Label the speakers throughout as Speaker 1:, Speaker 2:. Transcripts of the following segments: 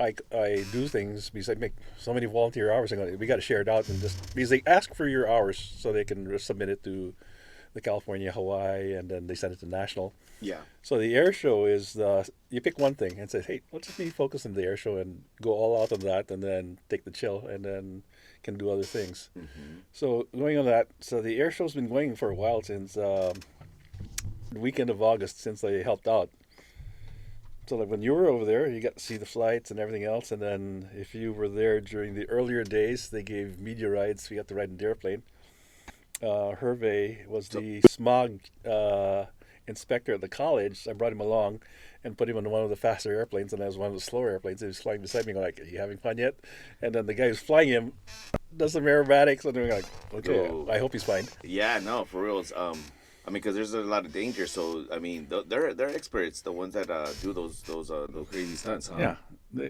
Speaker 1: I do things because I make so many volunteer hours. We got to share it out and just because they ask for your hours so they can submit it to the California, Hawaii, and then they send it to national.
Speaker 2: Yeah.
Speaker 1: So the air show is you pick one thing and say, hey, let's just be focused on the air show and go all out on that, and then take the chill, and then can do other things.
Speaker 2: Mm-hmm.
Speaker 1: So going on that, so the air show's been going for a while since the weekend of August since they helped out. So like when you were over there, you got to see the flights and everything else, and then if you were there during the earlier days, they gave media rides. We got to ride in the airplane. Hervé was the smog inspector at the college. I brought him along and put him on one of the faster airplanes, and I was one of the slower airplanes. He was flying beside me, going like, "Are you having fun yet?" And then the guy who's flying him does some aerobatics, and we're like, "Okay,
Speaker 2: Oh.
Speaker 1: I hope he's fine."
Speaker 2: Yeah, no, for reals. I mean, because there's a lot of danger. So I mean, they're experts, the ones that do those crazy stunts, huh?
Speaker 1: Yeah,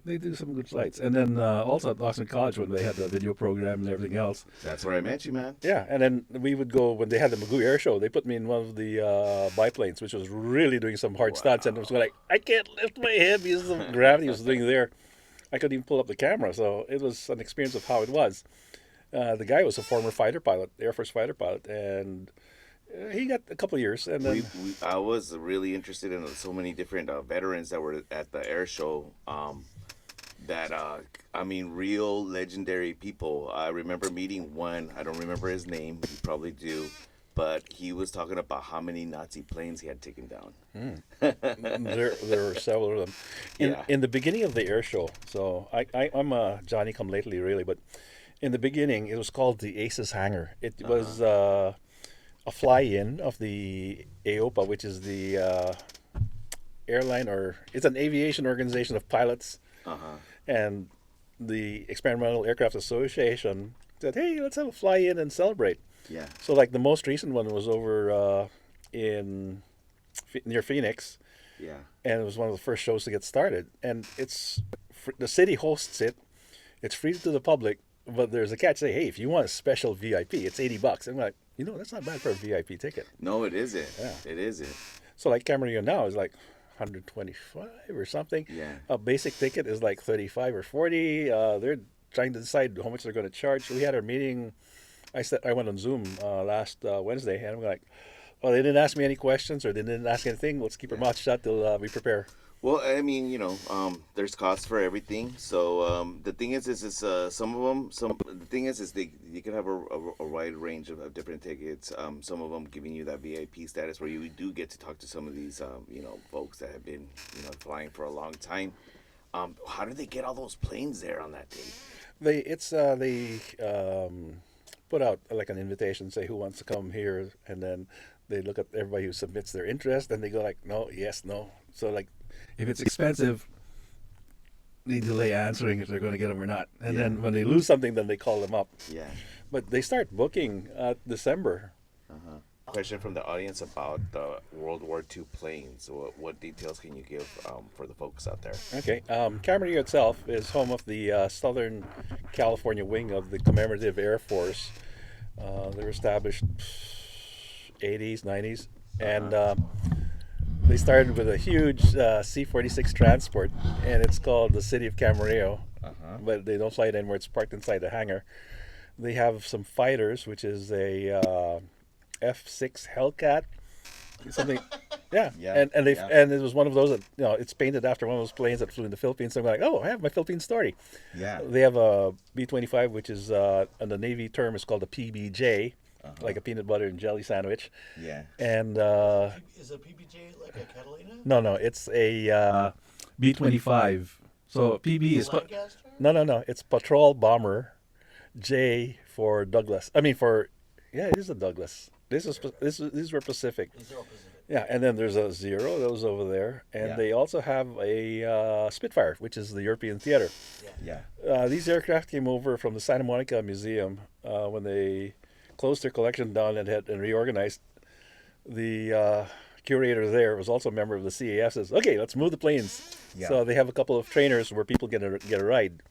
Speaker 1: they do some good flights. And then also at Boston College when they had the video program and everything else.
Speaker 2: That's where I met you, man.
Speaker 1: Yeah, and then we would go when they had the Magoo Air Show. They put me in one of the biplanes, which was really doing some hard stunts, and I was like, I can't lift my head because of the gravity was doing there. I couldn't even pull up the camera, so it was an experience of how it was. The guy was a former fighter pilot, Air Force fighter pilot, and he got a couple of years, and then
Speaker 2: I was really interested in so many different veterans that were at the air show. I mean, real legendary people. I remember meeting one. I don't remember his name. You probably do, but he was talking about how many Nazi planes he had taken down.
Speaker 1: there were several of them. In the beginning of the air show, so I'm a Johnny come lately, really, but in the beginning, it was called the Aces Hangar. It was a fly-in of the AOPA, which is the airline, or it's an aviation organization of pilots. And the Experimental Aircraft Association said, hey, let's have a fly-in and celebrate.
Speaker 2: Yeah.
Speaker 1: So like the most recent one was over near Phoenix.
Speaker 2: Yeah.
Speaker 1: And it was one of the first shows to get started. And the city hosts it. It's free to the public, but there's a catch. Say, hey, if you want a special VIP, it's $80. I'm like, that's not bad for a VIP ticket.
Speaker 2: No, it isn't.
Speaker 1: Yeah.
Speaker 2: It isn't.
Speaker 1: So like Camarillo now is like 125 or something.
Speaker 2: Yeah.
Speaker 1: A basic ticket is like 35 or 40. They're trying to decide how much they're going to charge. So we had our meeting. I went on Zoom last Wednesday, and I'm like, well, they didn't ask me any questions, or they didn't ask anything. Let's keep our mouth shut till we prepare.
Speaker 2: Well, I mean, there's costs for everything. So the thing is some of them. The thing is you can have a wide range of different tickets. Some of them giving you that VIP status where you do get to talk to some of these, folks that have been, flying for a long time. How do they get all those planes there on that day?
Speaker 1: They put out like an invitation, say who wants to come here, and then they look at everybody who submits their interest, and they go like, no, yes, no. So like, if it's expensive, they delay answering if they're going to get them or not. And then when they lose something, then they call them up.
Speaker 2: Yeah.
Speaker 1: But they start booking December.
Speaker 2: Question from the audience about the World War II planes. What details can you give for the folks out there?
Speaker 1: Okay. Camarillo itself is home of the Southern California wing of the Commemorative Air Force. They were established 80s, 90s. And they started with a huge C-46 transport, and it's called the City of Camarillo. But they don't fly it anymore. It's parked inside the hangar. They have some fighters, which is a F-6 Hellcat, something. Yeah. And it was one of those that it's painted after one of those planes that flew in the Philippines. So I'm like, oh, I have my Philippine story.
Speaker 2: Yeah.
Speaker 1: They have a B-25, which is and the Navy term is called a PBJ, like a peanut butter and jelly sandwich.
Speaker 2: Yeah.
Speaker 1: And
Speaker 3: is a PBJ like a Catalina?
Speaker 1: no, it's a B-25. So PB is
Speaker 3: Lancaster?
Speaker 1: no, it's Patrol Bomber. J for Douglas. It is a Douglas. These were Pacific.
Speaker 3: These are all Pacific.
Speaker 1: Yeah, and then there's a Zero that was over there, and they also have a Spitfire, which is the European theater.
Speaker 2: Yeah.
Speaker 1: These aircraft came over from the Santa Monica Museum when they closed their collection down and reorganized. The curator there was also a member of the CAF. Says, "Okay, let's move the planes."
Speaker 2: Yeah.
Speaker 1: So they have a couple of trainers where people get a ride.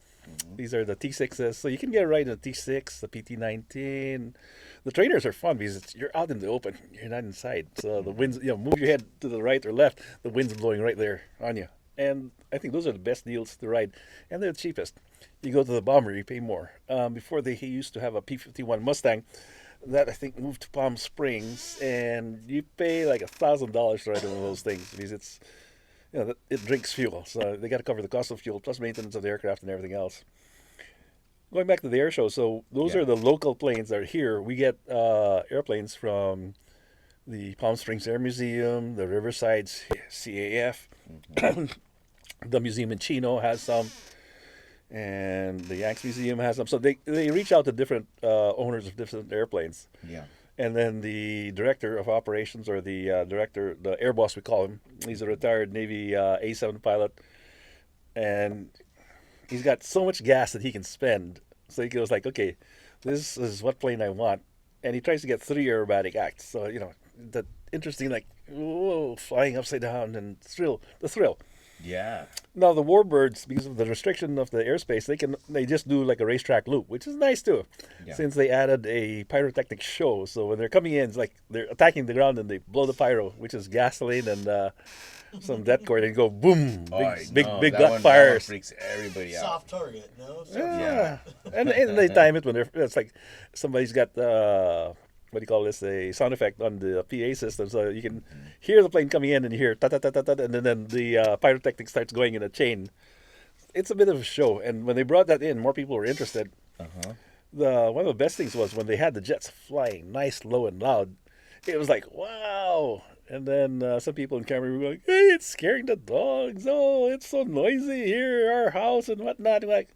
Speaker 1: These are the T6s, so you can get a ride in the T6, the PT-19. The trainers are fun because you're out in the open, you're not inside. So the winds, move your head to the right or left, the wind's blowing right there on you. And I think those are the best deals to ride, and they're the cheapest. You go to the Bomber, you pay more. Before he used to have a P-51 Mustang that I think moved to Palm Springs, and you pay like $1,000 to ride one of those things because it's it drinks fuel, so they got to cover the cost of fuel plus maintenance of the aircraft and everything else. Going back to the air show, so those are the local planes that are here. We get airplanes from the Palm Springs Air Museum, the Riverside CAF, the museum in Chino has some, and the Yanks Museum has some. So they reach out to different owners of different airplanes.
Speaker 4: Yeah.
Speaker 1: And then the director of operations, or the director, the air boss we call him, he's a retired Navy A-7 pilot, and he's got so much gas that he can spend. So he goes like, okay, this is what plane I want, and he tries to get 3 aerobatic acts. So that interesting, like, whoa, flying upside down and the thrill.
Speaker 4: Yeah.
Speaker 1: Now the Warbirds, because of the restriction of the airspace, they just do like a racetrack loop, which is nice too, since they added a pyrotechnic show. So when they're coming in, it's like they're attacking the ground and they blow the pyro, which is gasoline and some death cord, and go boom, big
Speaker 4: that
Speaker 1: gut
Speaker 4: one
Speaker 1: fires.
Speaker 4: freaks everybody out.
Speaker 3: Soft target, no?
Speaker 1: Yeah, and they time it when it's like somebody's got what do you call this? A sound effect on the PA system, so you can hear the plane coming in, and you hear ta ta ta ta ta, and then the pyrotechnic starts going in a chain. It's a bit of a show, and when they brought that in, more people were interested. One of the best things was when they had the jets flying nice, low, and loud. It was like, wow. And then some people in Cameroon were going, hey, it's scaring the dogs. Oh, it's so noisy here, our house and whatnot. And we're like,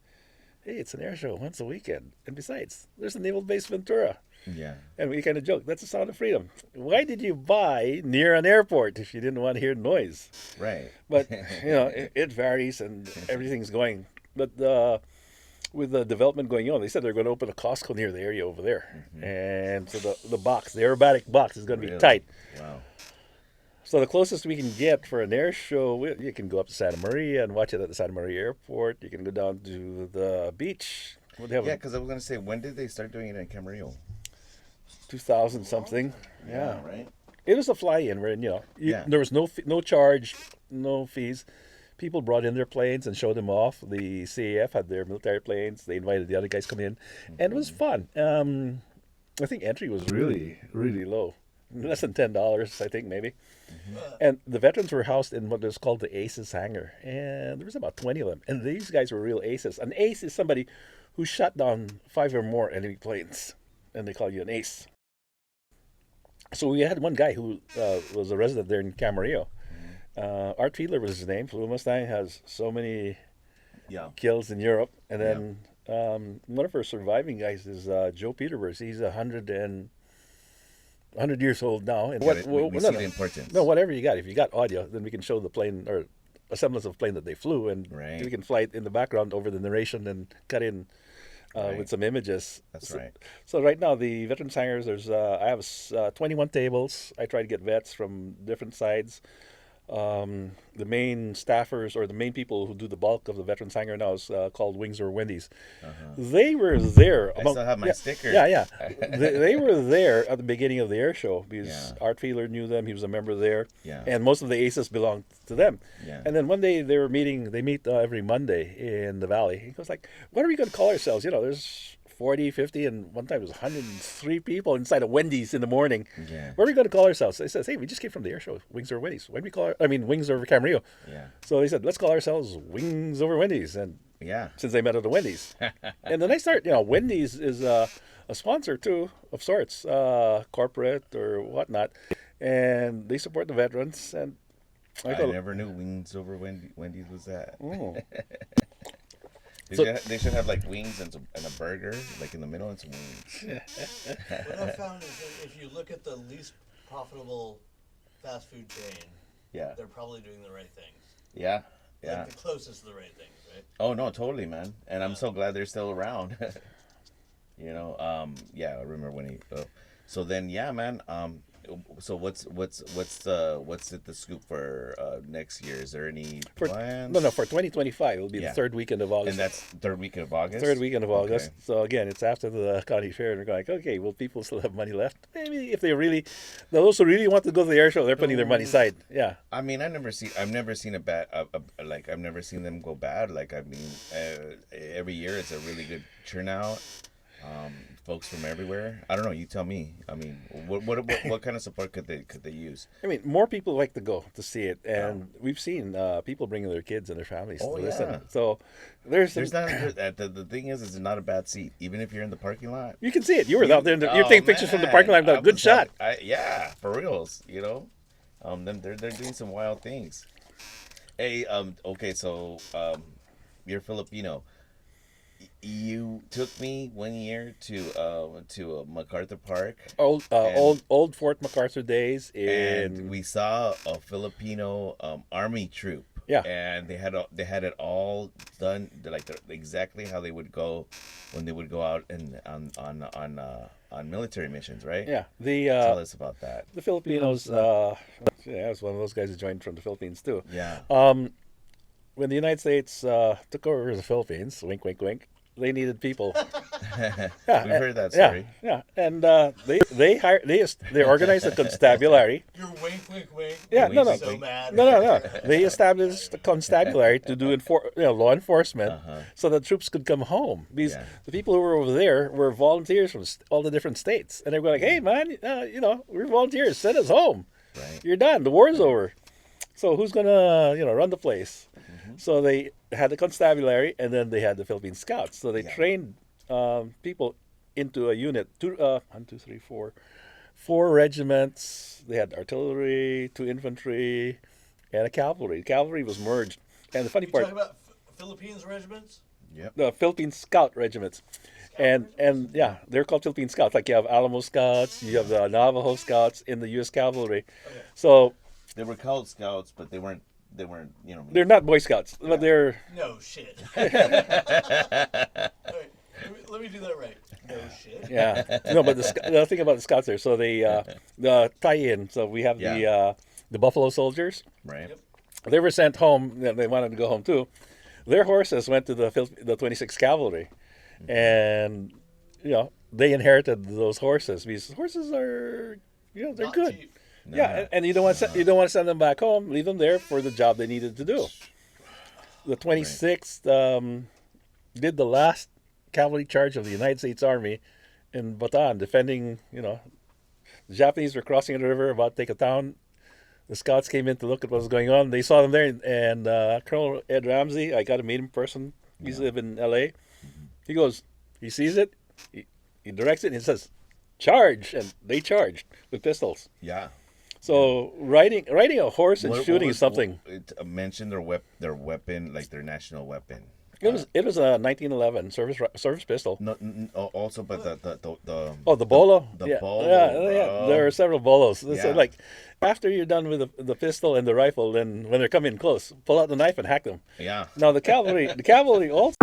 Speaker 1: hey, it's an air show once a weekend. And besides, there's a naval base Ventura.
Speaker 4: Yeah.
Speaker 1: And we kind of joke, that's the sound of freedom. Why did you buy near an airport if you didn't want to hear noise?
Speaker 4: Right.
Speaker 1: But, it varies and everything's going. But with the development going on, they said they're going to open a Costco near the area over there. And so the aerobatic box is going to be tight.
Speaker 4: Wow.
Speaker 1: So the closest we can get for an air show, you can go up to Santa Maria and watch it at the Santa Maria airport. You can go down to the beach.
Speaker 4: Yeah, because I was going to say, when did they start doing it in Camarillo?
Speaker 1: 2000 something. Yeah.
Speaker 4: Right?
Speaker 1: It was a fly-in where, there was no charge, no fees. People brought in their planes and showed them off. The CAF had their military planes. They invited the other guys come in, and it was fun. I think entry was really, really low. Less than $10, I think, maybe. And the veterans were housed in what was called the Aces hangar. And there was about 20 of them. And these guys were real aces. An ace is somebody who shot down 5 or more enemy planes. And they call you an ace. So we had one guy who was a resident there in Camarillo. Art Fiedler was his name. Flew Mustang, has so many kills in Europe. And then one of our surviving guys is Joe Peterbers. He's 100 years old now. And
Speaker 4: We see the importance.
Speaker 1: No, whatever you got. If you got audio, then we can show the plane or a semblance of plane that they flew, and we can fly it in the background over the narration and cut in with some images.
Speaker 4: That's right.
Speaker 1: So right now, the veterans hangars, I have 21 tables. I try to get vets from different sides. The main staffers, or the main people who do the bulk of the veterans hangar now, is called Wings Over Wendy's. They were there.
Speaker 4: I still have my sticker.
Speaker 1: Yeah. they were there at the beginning of the air show because Art Fiedler knew them. He was a member there.
Speaker 4: Yeah.
Speaker 1: And most of the aces belonged to them.
Speaker 4: Yeah.
Speaker 1: And then one day they meet every Monday in the valley. He goes like, what are we going to call ourselves? There's 40, 50, and one time it was 103 people inside of Wendy's in the morning.
Speaker 4: Yeah.
Speaker 1: What are we going to call ourselves? They said, hey, we just came from the air show, Wings Over Wendy's. What do we call Wings Over Camarillo.
Speaker 4: Yeah.
Speaker 1: So they said, let's call ourselves Wings Over Wendy's. And since they met at the Wendy's. And then I start, Wendy's is a sponsor too, of sorts, corporate or whatnot. And they support the veterans. And
Speaker 4: I never knew Wings Over Wendy's was that.
Speaker 1: Oh.
Speaker 4: They should have like wings and a burger, like in the middle, and some wings.
Speaker 3: What I found is that if you look at the least profitable fast food chain, they're probably doing the right things.
Speaker 4: Yeah.
Speaker 3: Like the closest to the right things, right?
Speaker 4: Oh no, totally, man. And I'm so glad they're still around. I remember when he. So then, man. So what's the scoop for next year? Is there any
Speaker 1: For,
Speaker 4: plans?
Speaker 1: no, for 2025, it'll be
Speaker 4: Yeah.
Speaker 1: the third weekend of August.
Speaker 4: And that's third weekend of August.
Speaker 1: Third weekend of August.
Speaker 4: Okay.
Speaker 1: So again, it's after the county fair, and we're going, okay, will people still have money left? Maybe if they really, those who really want to go to the air show, they're putting their money aside. Yeah.
Speaker 4: I mean, I've never seen a bad like I've never seen them go bad. Like I mean, every year it's a really good turnout. Folks from everywhere. I don't know. You tell me. I mean, what kind of support could they use?
Speaker 1: I mean, more people like to go to see it, and we've seen people bringing their kids and their families
Speaker 4: Oh,
Speaker 1: to
Speaker 4: yeah.
Speaker 1: listen. So there's
Speaker 4: Not the thing is, it's not a bad seat, even if you're in the parking lot.
Speaker 1: you can see it. You were out there. You're taking pictures from the parking lot. Got a good shot.
Speaker 4: Yeah, for reals. You know, they're doing some wild things. Hey, okay, so you're Filipino. You took me one year to MacArthur Park,
Speaker 1: Old Fort MacArthur days
Speaker 4: and we saw a Filipino army troop.
Speaker 1: Yeah.
Speaker 4: And they had it all done like exactly how they would go when they would go out and on military missions, right?
Speaker 1: Yeah.
Speaker 4: Tell us about that.
Speaker 1: The Filipinos. Yeah, I was one of those guys who joined from the Philippines too.
Speaker 4: Yeah.
Speaker 1: When the United States took over the Philippines, wink, wink, wink, they needed people.
Speaker 4: We've heard that
Speaker 1: Yeah,
Speaker 4: story.
Speaker 1: yeah, and they organized a constabulary.
Speaker 3: You're wink, wink, wink.
Speaker 1: Yeah, no,
Speaker 3: So mad.
Speaker 1: No. They established a constabulary to do law enforcement, so that troops could come home. Because
Speaker 4: Yeah.
Speaker 1: the people who were over there were volunteers from all the different states, and they were like, "Hey, man, we're volunteers. Send us home.
Speaker 4: Right.
Speaker 1: You're done. The war's over. So who's gonna run the place?" So they had the constabulary, and then they had the Philippine Scouts. So they trained people into a unit. Four regiments. They had artillery, 2 infantry, and a cavalry. Cavalry was merged. And the funny
Speaker 3: You
Speaker 1: part,
Speaker 3: talking about Philippines regiments?
Speaker 4: Yep.
Speaker 1: the Philippine Scout regiments. And yeah, they're called Philippine Scouts. Like you have Alamo Scouts, you have the Navajo Scouts in the U.S. Cavalry.
Speaker 3: Okay.
Speaker 1: So
Speaker 4: They were called scouts, but they weren't.
Speaker 1: they're not Boy Scouts, but they're
Speaker 3: No shit. All right, let me do that right. No shit.
Speaker 1: yeah. No, but the thing about the Scouts there, so the tie-in. So we have the Buffalo Soldiers.
Speaker 4: right.
Speaker 3: Yep.
Speaker 1: They were sent home. They wanted to go home too. Their horses went to the 26th Cavalry, and they inherited those horses because horses are they're
Speaker 3: Not
Speaker 1: good.
Speaker 3: cheap.
Speaker 1: Yeah, and you don't want to send them back home. Leave them there for the job they needed to do. The 26th did the last cavalry charge of the United States Army in Bataan, defending. The Japanese were crossing the river about to take a town. The scouts came in to look at what was going on. They saw them there, and Colonel Ed Ramsey, I got to meet him in person. He's live in L.A. He goes, he sees it, he directs it, and he says, "Charge!" And they charged with pistols.
Speaker 4: Yeah.
Speaker 1: So riding a horse and
Speaker 4: What
Speaker 1: shooting
Speaker 4: was-
Speaker 1: is something.
Speaker 4: It mentioned their weapon, like their national weapon.
Speaker 1: It was a 1911 service pistol.
Speaker 4: No, also, but the
Speaker 1: Oh, the bolo.
Speaker 4: the bolo,
Speaker 1: Yeah.
Speaker 4: bro.
Speaker 1: There are several bolos. So
Speaker 4: Yeah.
Speaker 1: like after you're done with the pistol and the rifle, then when they're coming close, pull out the knife and hack them.
Speaker 4: yeah.
Speaker 1: Now the cavalry also.